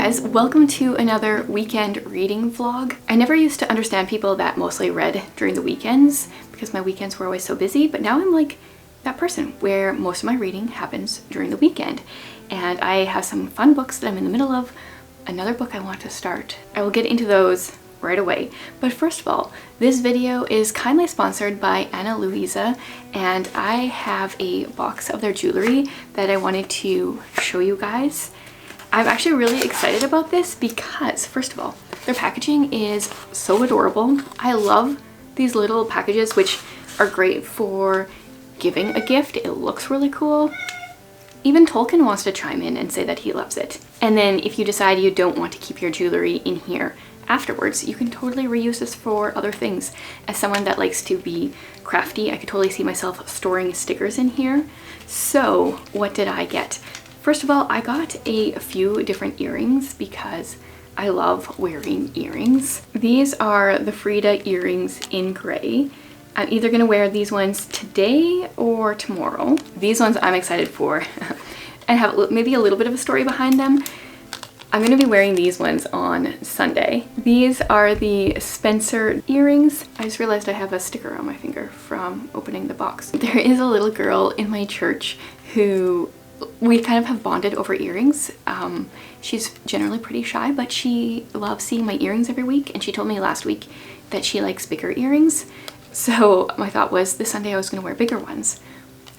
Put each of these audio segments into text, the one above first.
guys, welcome to another weekend reading vlog. I never used to understand people that mostly read during the weekends because my weekends were always so busy, but now I'm like that person where most of my reading happens during the weekend. And I have some fun books that I'm in the middle of, another book I want to start. I will get into those right away. But first of all, this video is kindly sponsored by Ana Luisa, and I have a box of their jewelry that I wanted to show you guys. I'm actually really excited about this because, first of all, their packaging is so adorable. I love these little packages, which are great for giving a gift. It looks really cool. Even Tolkien wants to chime in and say that he loves it. And then if you decide you don't want to keep your jewelry in here afterwards, you can totally reuse this for other things. As someone that likes to be crafty, I could totally see myself storing stickers in here. So what did I get? First of all, I got a few different earrings because I love wearing earrings. These are the Frida earrings in gray. I'm either gonna wear these ones today or tomorrow. These ones I'm excited for and have maybe a little bit of a story behind them. I'm gonna be wearing these ones on Sunday. These are the Spencer earrings. I just realized I have a sticker on my finger from opening the box. There is a little girl in my church who we kind of have bonded over earrings. She's generally pretty shy, but she loves seeing my earrings every week, and she told me last week that she likes bigger earrings. So my thought was this Sunday I was gonna wear bigger ones,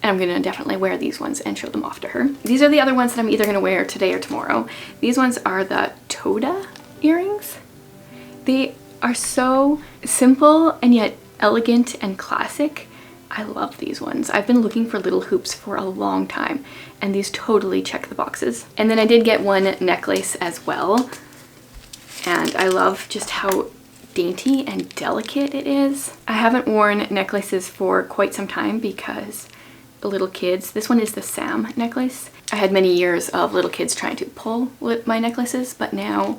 and I'm gonna definitely wear these ones and show them off to her. These are the other ones that I'm either gonna wear today or tomorrow. These ones are the Toda earrings. They are so simple and yet elegant and classic. I love these ones. I've been looking for little hoops for a long time, and these totally check the boxes. And then I did get one necklace as well, and I love just how dainty and delicate it is. I haven't worn necklaces for quite some time because the little kids, this one is the Sam necklace. I had many years of little kids trying to pull my necklaces, but now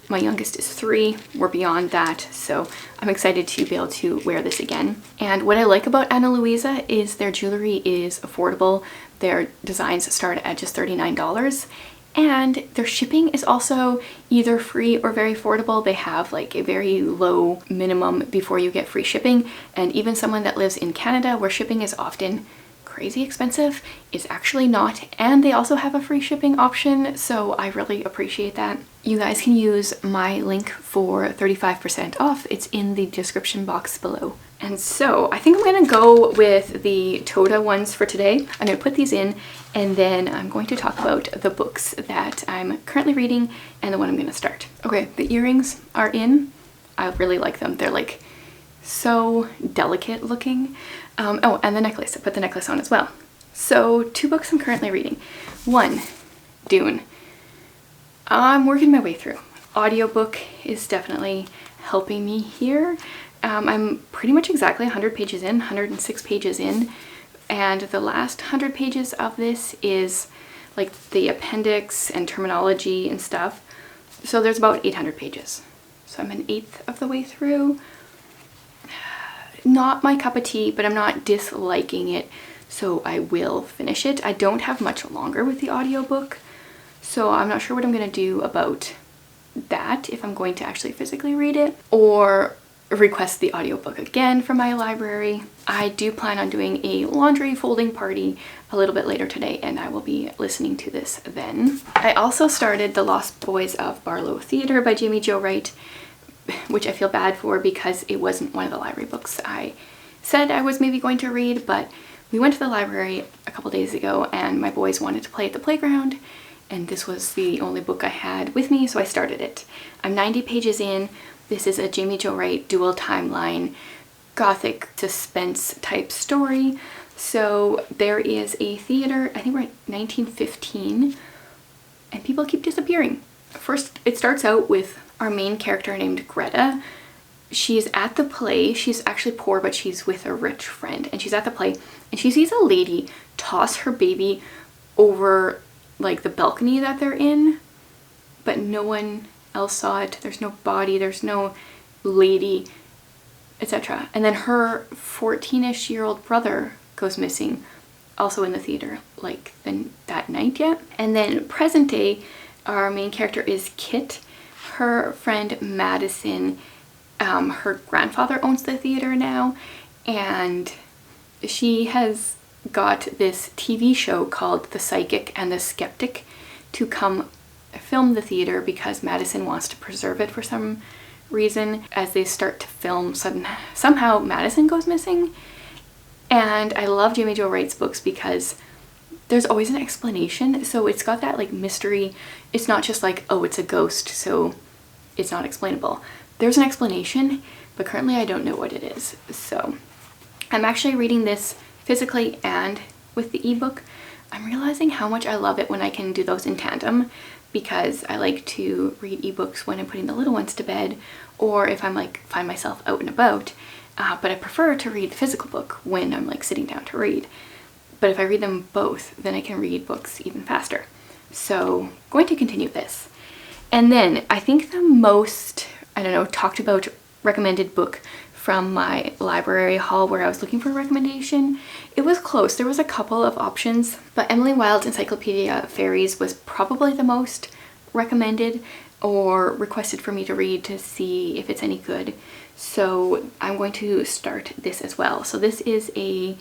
my youngest is 3, we're beyond that, so I'm excited to be able to wear this again. And what I like about Ana Luisa is their jewelry is affordable. Their designs start at just $39, and their shipping is also either free or very affordable. They have like a very low minimum before you get free shipping, and even someone that lives in Canada where shipping is often crazy expensive is actually not, and they also have a free shipping option, so I really appreciate that. You guys can use my link for 35% off. It's in the description box below. And so I think I'm gonna go with the Toda ones for today. I'm gonna put these in, and then I'm going to talk about the books that I'm currently reading and the one I'm gonna start. Okay, the earrings are in. I really like them. They're like so delicate looking. Oh, and the necklace. I put the necklace on as well. So 2 books I'm currently reading. 1, Dune. I'm working my way through. Audiobook is definitely helping me here. I'm pretty much exactly 100 pages in, 106 pages in, and the last 100 pages of this is like the appendix and terminology and stuff. So there's about 800 pages. So I'm an 1/8 of the way through. Not my cup of tea, but I'm not disliking it, so I will finish it. I don't have much longer with the audiobook, so I'm not sure what I'm gonna do about that, if I'm going to actually physically read it or request the audiobook again from my library. I do plan on doing a laundry folding party a little bit later today, and I will be listening to this then. I also started The Lost Boys of Barlow Theatre by Jamie Jo Wright, which I feel bad for because it wasn't one of the library books I said I was maybe going to read, but we went to the library a couple days ago and my boys wanted to play at the playground, and this was the only book I had with me, so I started it. I'm 90 pages in. This is a Jamie Jo Wright dual timeline gothic suspense type story. So there is a theater, I think we're at 1915, and people keep disappearing. First, it starts out with our main character named Greta. She's at the play. She's actually poor, but she's with a rich friend, and she's at the play and she sees a lady toss her baby over like the balcony that they're in, but no one else saw it. There's no body, there's no lady, etc. And then her 14-ish-year-old brother goes missing, also in the theater, like that night yet. And then present day, Our main character is Kit. Her friend Madison, her grandfather owns the theater now, and she has got this TV show called The Psychic and the Skeptic to come film the theater because Madison wants to preserve it for some reason. As they start to film, somehow Madison goes missing. And I love Jamie Jo Wright's books because there's always an explanation. So it's got that like mystery. It's not just like, oh, it's a ghost, so it's not explainable. There's an explanation, but currently I don't know what it is. So I'm actually reading this physically and with the ebook. I'm realizing how much I love it when I can do those in tandem, because I like to read ebooks when I'm putting the little ones to bed, or if I'm like find myself out and about. But I prefer to read the physical book when I'm like sitting down to read. But if I read them both, then I can read books even faster. So going to continue this. And then I think the most, I don't know, talked about recommended book from my library haul where I was looking for a recommendation. It was close. There was a couple of options, but Emily Wilde's Encyclopedia of Fairies was probably the most recommended or requested for me to read to see if it's any good. So I'm going to start this as well. So this is a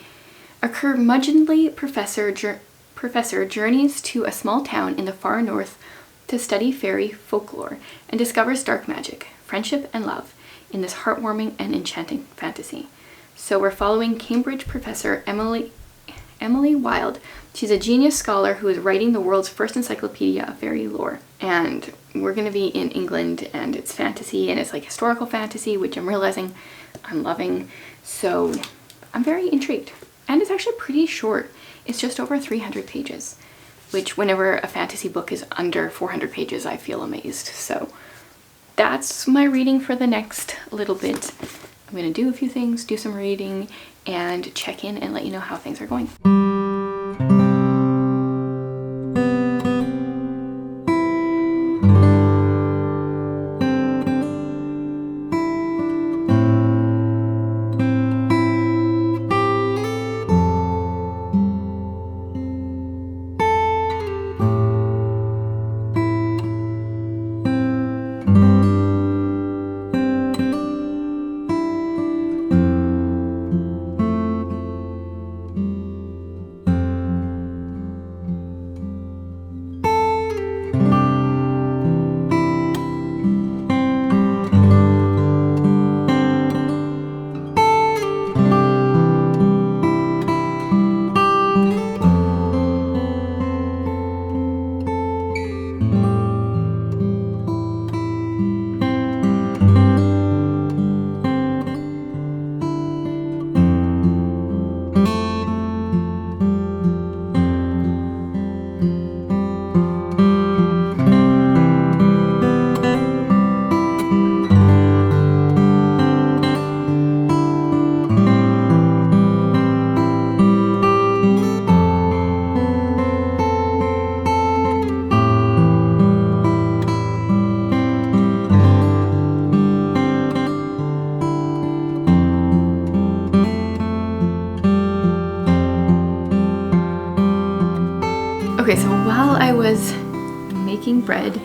curmudgeonly professor journeys to a small town in the far north to study fairy folklore and discovers dark magic, friendship, and love in this heartwarming and enchanting fantasy. So we're following Cambridge professor Emily Wilde. She's a genius scholar who is writing the world's first encyclopedia of fairy lore. And we're going to be in England, and it's fantasy, and it's like historical fantasy, which I'm realizing I'm loving. So I'm very intrigued. And it's actually pretty short. It's just over 300 pages, which whenever a fantasy book is under 400 pages, I feel amazed. So that's my reading for the next little bit. I'm going to do a few things, do some reading, and check in and let you know how things are going. Okay, so while I was making bread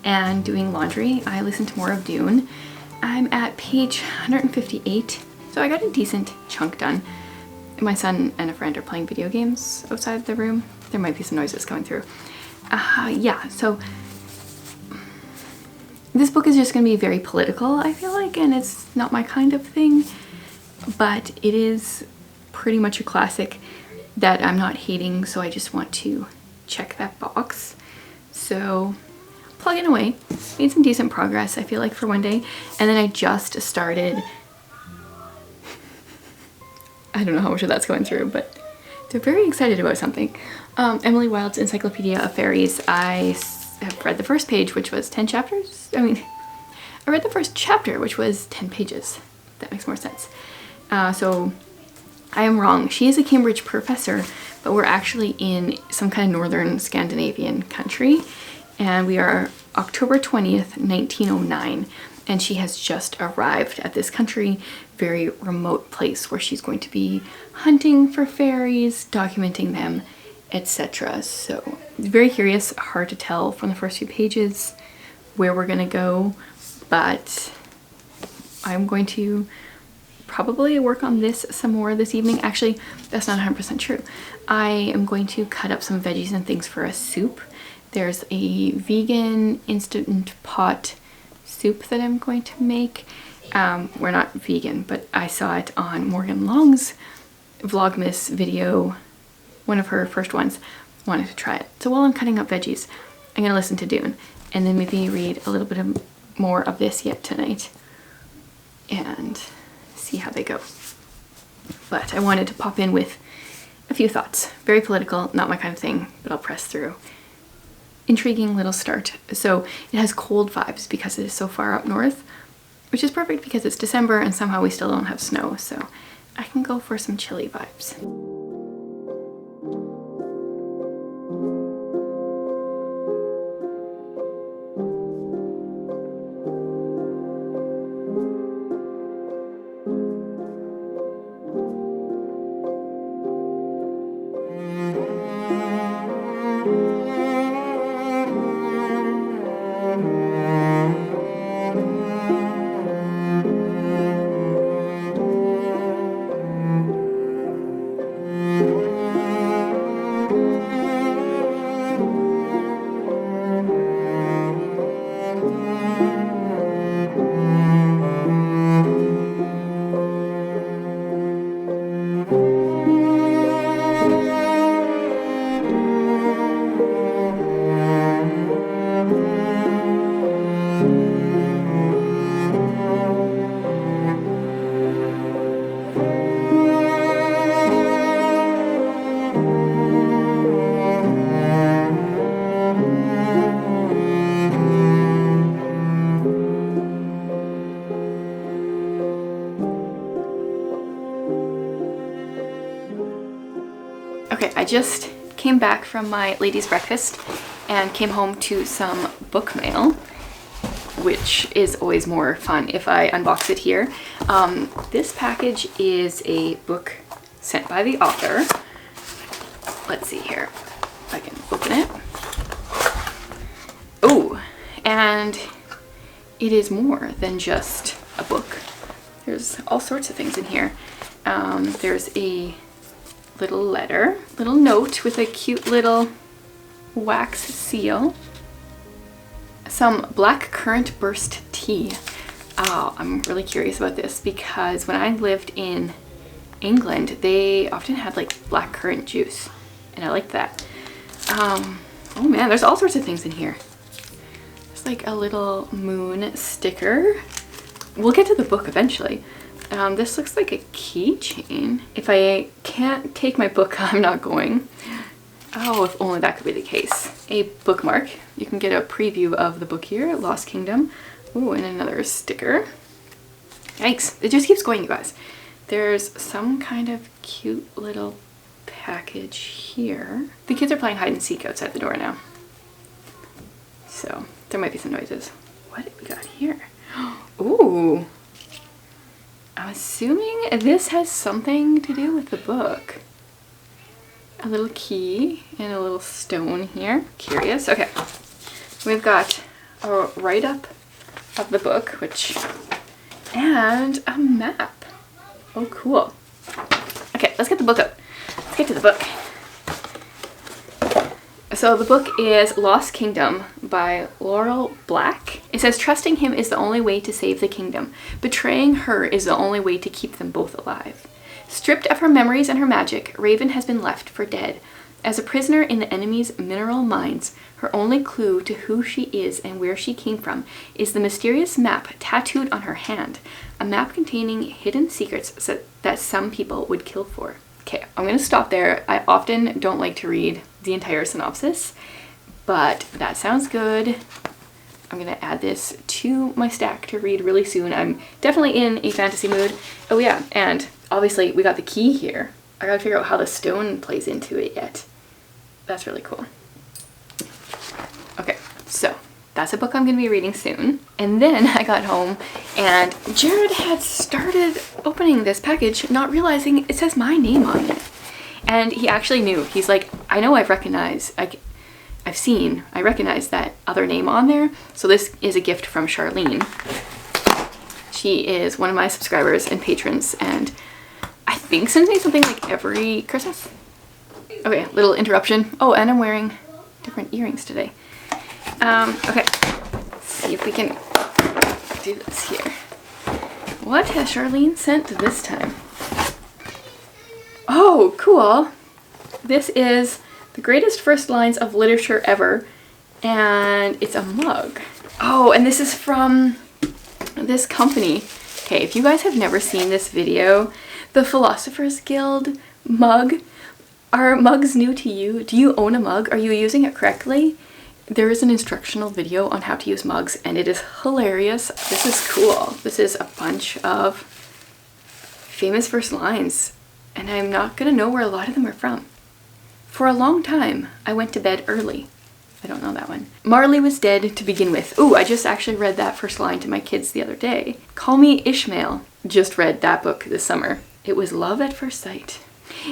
and doing laundry, I listened to more of Dune. I'm at page 158, so I got a decent chunk done. My son and a friend are playing video games outside the room. There might be some noises coming through. Yeah, so this book is just going to be very political, I feel like, and it's not my kind of thing, but it is pretty much a classic that I'm not hating, so I just want to check that box. So plugging away, made some decent progress, I feel like, for one day. And then I just started, I don't know how much of that's going through, but they're very excited about something. Emily Wilde's Encyclopedia of Fairies. I have read the first page, which was 10 chapters. I mean, I read the first chapter, which was 10 pages. That makes more sense. So I am wrong. She is a Cambridge professor, but we're actually in some kind of northern Scandinavian country, and we are October 20th, 1909, and she has just arrived at this country, very remote place where she's going to be hunting for fairies, documenting them, etc. So very curious, hard to tell from the first few pages where we're gonna go, but I'm going to probably work on this some more this evening. Actually, that's not 100% true. I am going to cut up some veggies and things for a soup. There's a vegan instant pot soup that I'm going to make. We're not vegan, but I saw it on Morgan Long's Vlogmas video, one of her first ones. Wanted to try it. So while I'm cutting up veggies, I'm gonna listen to Dune and then maybe read a little bit more of this yet tonight and see how they go. But I wanted to pop in with a few thoughts. Very political, not my kind of thing, but I'll press through. Intriguing little start. So it has cold vibes because it is so far up north, which is perfect because it's December and somehow we still don't have snow, so I can go for some chilly vibes. Okay, I just came back from my ladies' breakfast and came home to some book mail, which is always more fun if I unbox it here. This package is a book sent by the author. Let's see here if I can open it. Oh, and it is more than just a book. There's all sorts of things in here. There's a little letter, little note with a cute little wax seal, some black currant burst tea. Oh, I'm really curious about this because when I lived in England, they often had like black currant juice and I liked that. Oh man, there's all sorts of things in here. There's like a little moon sticker. We'll get to the book eventually. This looks like a keychain. If I can't take my book, I'm not going. Oh, if only that could be the case. A bookmark. You can get a preview of the book here, Lost Kingdom. Ooh, and another sticker. Yikes. It just keeps going, you guys. There's some kind of cute little package here. The kids are playing hide and seek outside the door now, so there might be some noises. What have we got here? Ooh. I'm assuming this has something to do with the book. A little key and a little stone here. Curious. Okay. We've got a write-up of the book, and a map. Oh, cool. Okay, let's get the book up. Let's get to the book. So the book is Lost Kingdom by Laurel Black. It says, trusting him is the only way to save the kingdom. Betraying her is the only way to keep them both alive. Stripped of her memories and her magic, Raven has been left for dead. As a prisoner in the enemy's mineral mines, her only clue to who she is and where she came from is the mysterious map tattooed on her hand. A map containing hidden secrets that some people would kill for. Okay, I'm gonna stop there. I often don't like to read the entire synopsis, but that sounds good. I'm gonna add this to my stack to read really soon. I'm definitely in a fantasy mood. Oh yeah, and obviously we got the key here. I gotta figure out how the stone plays into it yet. That's really cool. Okay, so that's a book I'm gonna be reading soon. And then I got home and Jared had started opening this package, not realizing it says my name on it. And he actually knew. He's like, I know I've recognized, I recognize that other name on there. So this is a gift from Charlene. She is one of my subscribers and patrons, and I think sends me something like every Christmas. Okay, little interruption. Oh, and I'm wearing different earrings today. Okay, let's see if we can do this here. What has Charlene sent this time? Oh, cool. This is the greatest first lines of literature ever, and it's a mug. Oh, and this is from this company. Okay, if you guys have never seen this video, the Philosophers Guild mug. Are mugs new to you? Do you own a mug? Are you using it correctly? There is an instructional video on how to use mugs, and it is hilarious. This is cool. This is a bunch of famous first lines, and I'm not gonna know where a lot of them are from. For a long time, I went to bed early. I don't know that one. Marley was dead to begin with. Ooh, I just actually read that first line to my kids the other day. Call me Ishmael. Just read that book this summer. It was love at first sight.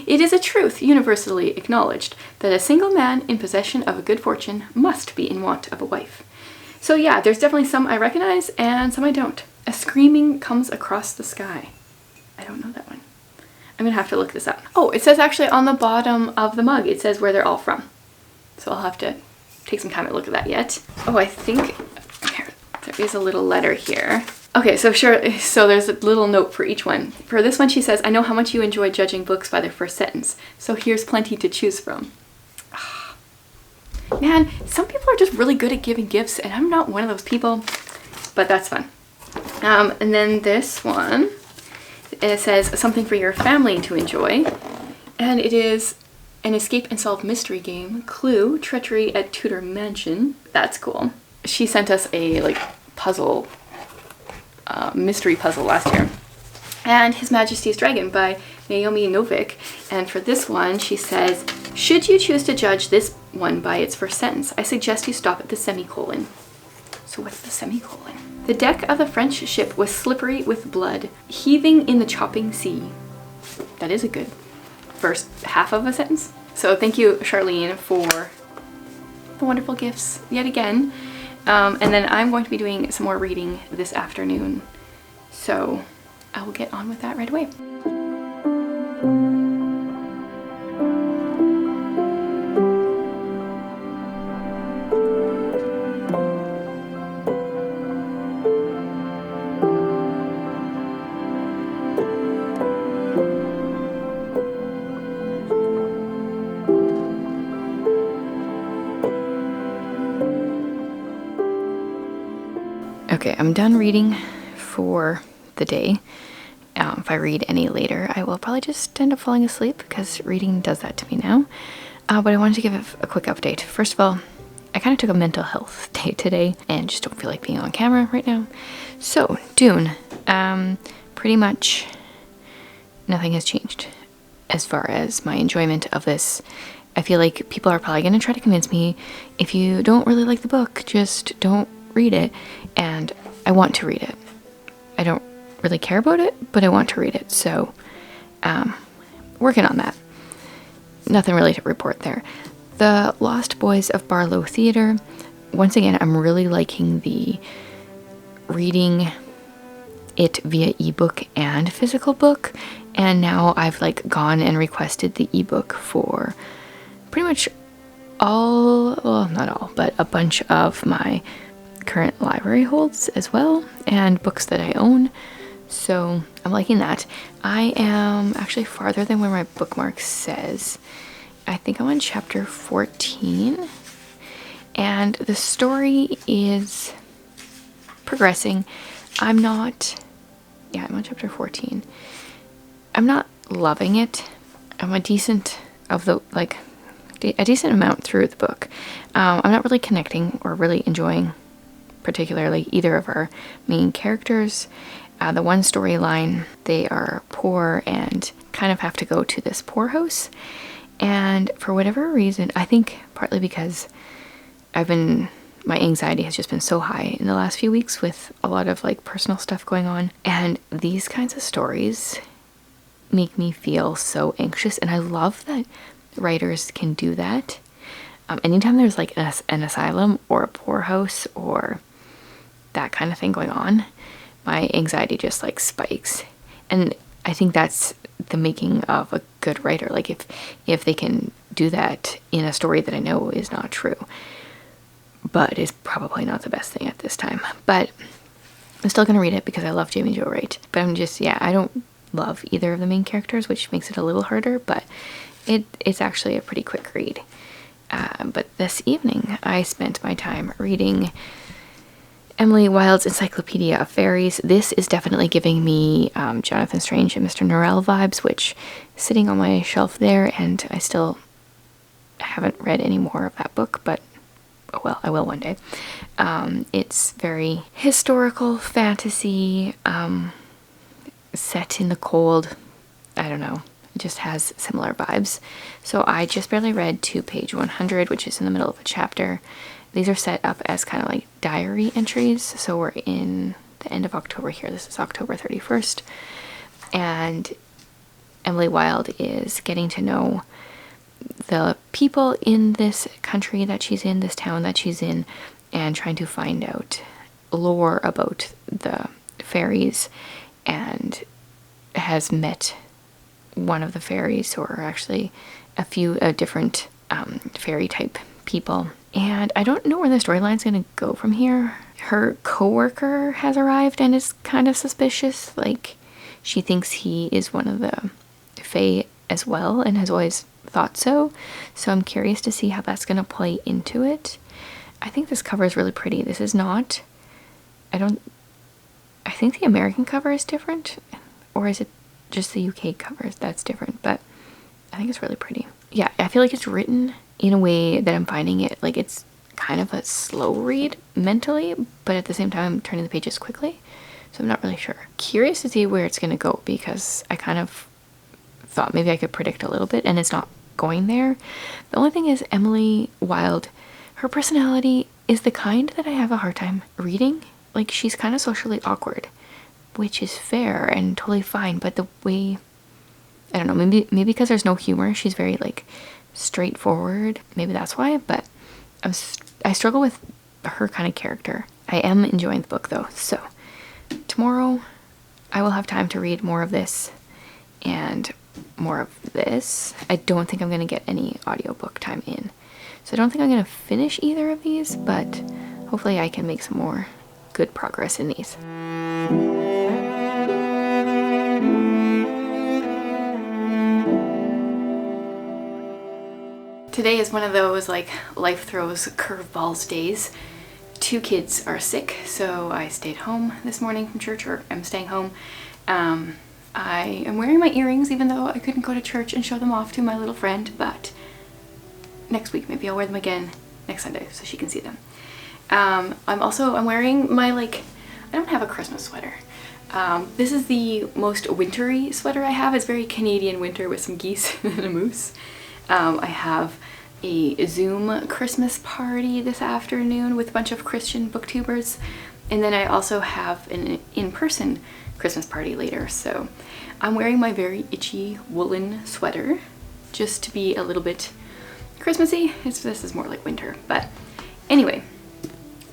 It is a truth universally acknowledged that a single man in possession of a good fortune must be in want of a wife. So yeah, there's definitely some I recognize and some I don't. A screaming comes across the sky. I don't know that one. I'm gonna have to look this up. Oh, it says actually on the bottom of the mug, it says where they're all from. So I'll have to take some time to look at that yet. Oh, I think there is a little letter here. Okay, so there's a little note for each one. For this one, she says, I know how much you enjoy judging books by their first sentence, so here's plenty to choose from. Man, some people are just really good at giving gifts, and I'm not one of those people, but that's fun. And then this one, it says something for your family to enjoy, and it is an escape and solve mystery game, Clue, Treachery at Tudor Mansion. That's cool. She sent us a puzzle, mystery puzzle last year. And His Majesty's Dragon by Naomi Novik. And for this one, she says, should you choose to judge this one by its first sentence, I suggest you stop at the semicolon. So what's the semicolon? The deck of the French ship was slippery with blood, heaving in the chopping sea. That is a good first half of a sentence. So thank you, Charlene, for the wonderful gifts yet again. And then I'm going to be doing some more reading this afternoon. So I will get on with that right away. Okay, I'm done reading for the day. If I read any later, I will probably just end up falling asleep because reading does that to me now. But I wanted to give a quick update. First of all, I kind of took a mental health day today and just don't feel like being on camera right now. So, Dune, pretty much nothing has changed as far as my enjoyment of this. I feel like people are probably going to try to convince me, if you don't really like the book, just don't read it. And I want to read it. I don't really care about it, but I want to read it. So, working on that. Nothing really to report there. The Lost Boys of Barlow Theatre. Once again, I'm really liking the reading it via ebook and physical book. And now I've gone and requested the ebook for pretty much all, well, not all, but a bunch of my current library holds as well, and books that I own. So I'm liking that. I am actually farther than where my bookmark says. I think I'm on chapter 14, and the story is progressing. I'm on chapter 14. I'm not loving it. I'm a decent amount through the book. I'm not really connecting or really enjoying particularly either of our main characters. The one storyline, they are poor and kind of have to go to this poorhouse. And for whatever reason, I think partly because my anxiety has just been so high in the last few weeks with a lot of personal stuff going on. And these kinds of stories make me feel so anxious. And I love that writers can do that. Anytime there's like an asylum or a poorhouse or that kind of thing going on, my anxiety just like spikes. And I think that's the making of a good writer. Like if they can do that in a story that I know is not true, but is probably not the best thing at this time. But I'm still gonna read it because I love Jamie Jo Wright. But I'm just, yeah, I don't love either of the main characters, which makes it a little harder, but it's actually a pretty quick read. But this evening I spent my time reading Emily Wilde's Encyclopedia of Fairies. This is definitely giving me Jonathan Strange and Mr. Norrell vibes, which is sitting on my shelf there, and I still haven't read any more of that book, but oh well, I will one day. It's very historical fantasy, set in the cold. I don't know. It just has similar vibes. So I just barely read to page 100, which is in the middle of a chapter. These are set up as kind of like diary entries. So we're in the end of October here. This is October 31st. And Emily Wilde is getting to know the people in this country that she's in, this town that she's in, and trying to find out lore about the fairies, and has met one of the fairies, or actually a few different fairy type people. And I don't know where the storyline's gonna go from here. Her coworker has arrived and is kind of suspicious. Like, she thinks he is one of the fae as well, and has always thought so. So I'm curious to see how that's gonna play into it. I think this cover is really pretty. This is not, I think the American cover is different, or is it just the UK covers that's different, but I think it's really pretty. Yeah, I feel like it's written in a way that I'm finding it like it's kind of a slow read mentally, but at the same time I'm turning the pages quickly, so I'm not really sure. Curious to see where it's going to go, because I kind of thought maybe I could predict a little bit, and it's not going there. The only thing is, Emily Wilde, her personality is the kind that I have a hard time reading. Like, she's kind of socially awkward, which is fair and totally fine, but the way, I don't know, maybe because there's no humor, she's very like straightforward, maybe that's why, but I struggle with her kind of character. I am enjoying the book though, so tomorrow I will have time to read more of this and more of this. I don't think I'm going to get any audiobook time in, so I don't think I'm going to finish either of these, but hopefully I can make some more good progress in these. Today is one of those like life throws curveballs days. 2 kids are sick, so I stayed home this morning from church, or I'm staying home. I am wearing my earrings even though I couldn't go to church and show them off to my little friend, but next week maybe I'll wear them again next Sunday so she can see them. I'm wearing my, like, I don't have a Christmas sweater. This is the most wintry sweater I have. It's very Canadian winter with some geese and a moose. I have a Zoom Christmas party this afternoon with a bunch of Christian booktubers, and then I also have an in-person Christmas party later. So I'm wearing my very itchy woolen sweater just to be a little bit Christmassy. This is more like winter, but anyway,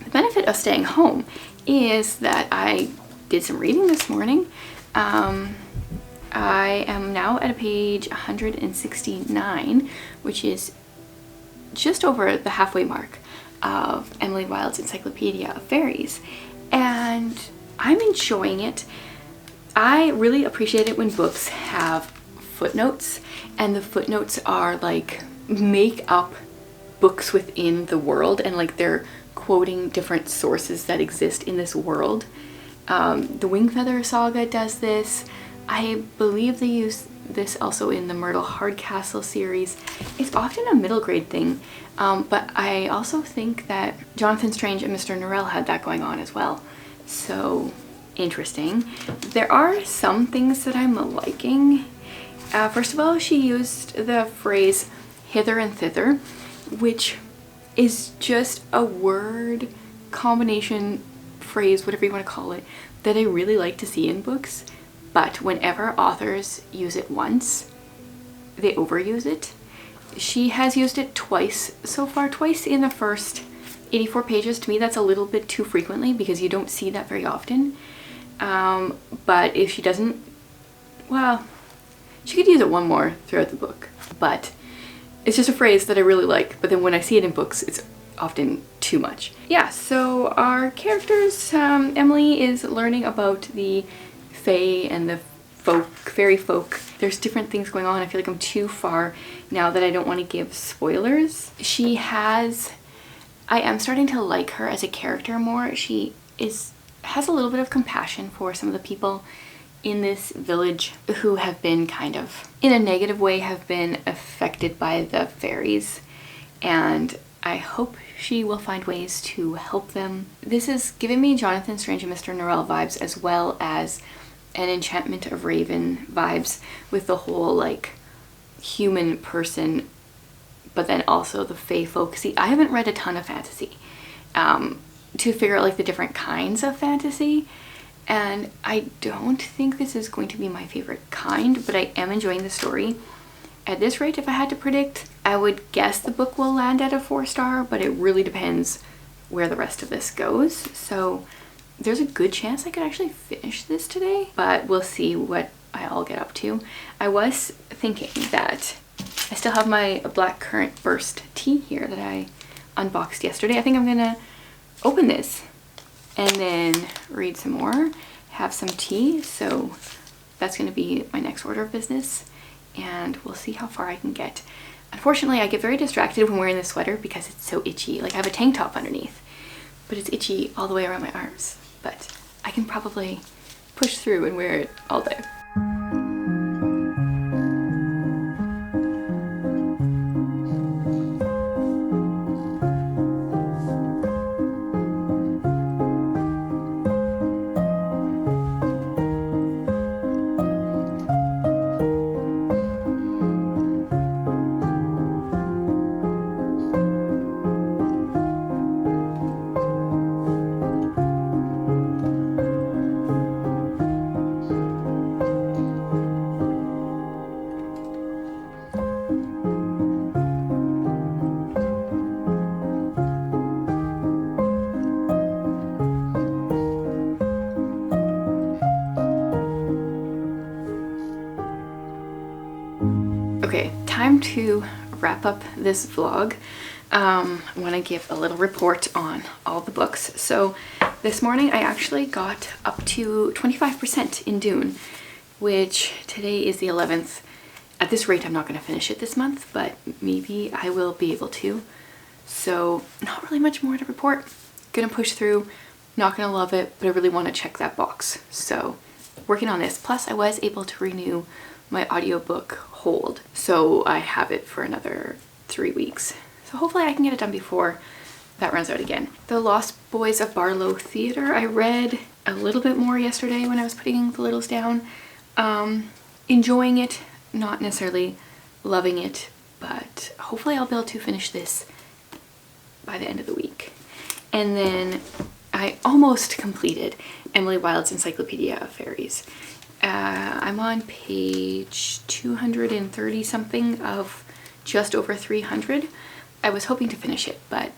the benefit of staying home is that I did some reading this morning. I am now at a page 169, which is just over the halfway mark of Emily Wilde's Encyclopedia of Fairies, and I'm enjoying it. I really appreciate it when books have footnotes, and the footnotes are like make up books within the world, and like they're quoting different sources that exist in this world. The Wingfeather Saga does this. I believe they use this also in the Myrtle Hardcastle series. It's often a middle grade thing, but I also think that Jonathan Strange and Mr. Norrell had that going on as well. So interesting. There are some things that I'm liking. First of all, she used the phrase hither and thither, which is just a word combination, phrase, whatever you want to call it, that I really like to see in books. But whenever authors use it once, they overuse it. She has used it twice so far, twice in the first 84 pages. To me, that's a little bit too frequently because you don't see that very often. But if she doesn't, well, she could use it one more throughout the book. But it's just a phrase that I really like. But then when I see it in books, it's often too much. Yeah, so our characters, Emily is learning about the fae and the fairy folk. There's different things going on. I feel like I'm too far now that I don't want to give spoilers. I am starting to like her as a character more. She has a little bit of compassion for some of the people in this village who have been kind of, in a negative way, have been affected by the fairies. And I hope she will find ways to help them. This is giving me Jonathan Strange and Mr. Norrell vibes, as well as an Enchantment of Raven vibes, with the whole like human person, but then also the fae folk. See, I haven't read a ton of fantasy to figure out like the different kinds of fantasy, and I don't think this is going to be my favorite kind, but I am enjoying the story. At this rate, if I had to predict, I would guess the book will land at a 4-star, but it really depends where the rest of this goes. So there's a good chance I could actually finish this today, but we'll see what I'll get up to. I was thinking that I still have my blackcurrant burst tea here that I unboxed yesterday. I think I'm gonna open this and then read some more, have some tea. So that's gonna be my next order of business, and we'll see how far I can get. Unfortunately, I get very distracted when wearing this sweater because it's so itchy. Like, I have a tank top underneath, but it's itchy all the way around my arms. But I can probably push through and wear it all day. Okay, time to wrap up this vlog. I want to give a little report on all the books. So this morning I actually got up to 25% in Dune, which today is the 11th. At this rate, I'm not going to finish it this month, but maybe I will be able to. So not really much more to report. Gonna push through, not gonna love it, but I really want to check that box. So working on this. Plus I was able to renew my audiobook hold, so I have it for another 3 weeks. So hopefully I can get it done before that runs out again. The Lost Boys of Barlow Theatre, I read a little bit more yesterday when I was putting the littles down. Enjoying it, not necessarily loving it, but hopefully I'll be able to finish this by the end of the week. And then I almost completed Emily Wilde's Encyclopedia of Fairies. I'm on page 230 something of just over 300. I was hoping to finish it, but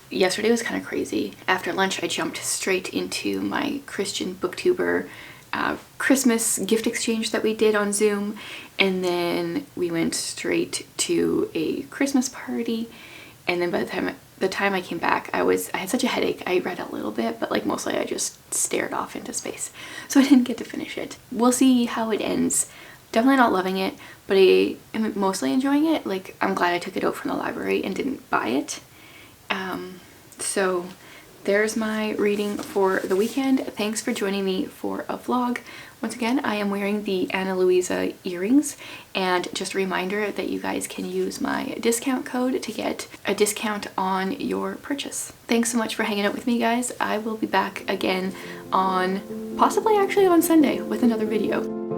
yesterday was kind of crazy. After lunch, I jumped straight into my Christian booktuber Christmas gift exchange that we did on Zoom, and then we went straight to a Christmas party. And then by the time I came back, I had such a headache. I read a little bit, but like mostly I just stared off into space, so I didn't get to finish it. We'll see how it ends. Definitely not loving it, but I am mostly enjoying it. Like, I'm glad I took it out from the library and didn't buy it. So there's my reading for the weekend. Thanks for joining me for a vlog. Once again, I am wearing the Ana Luisa earrings, and just a reminder that you guys can use my discount code to get a discount on your purchase. Thanks so much for hanging out with me, guys. I will be back again on, possibly actually on Sunday, with another video.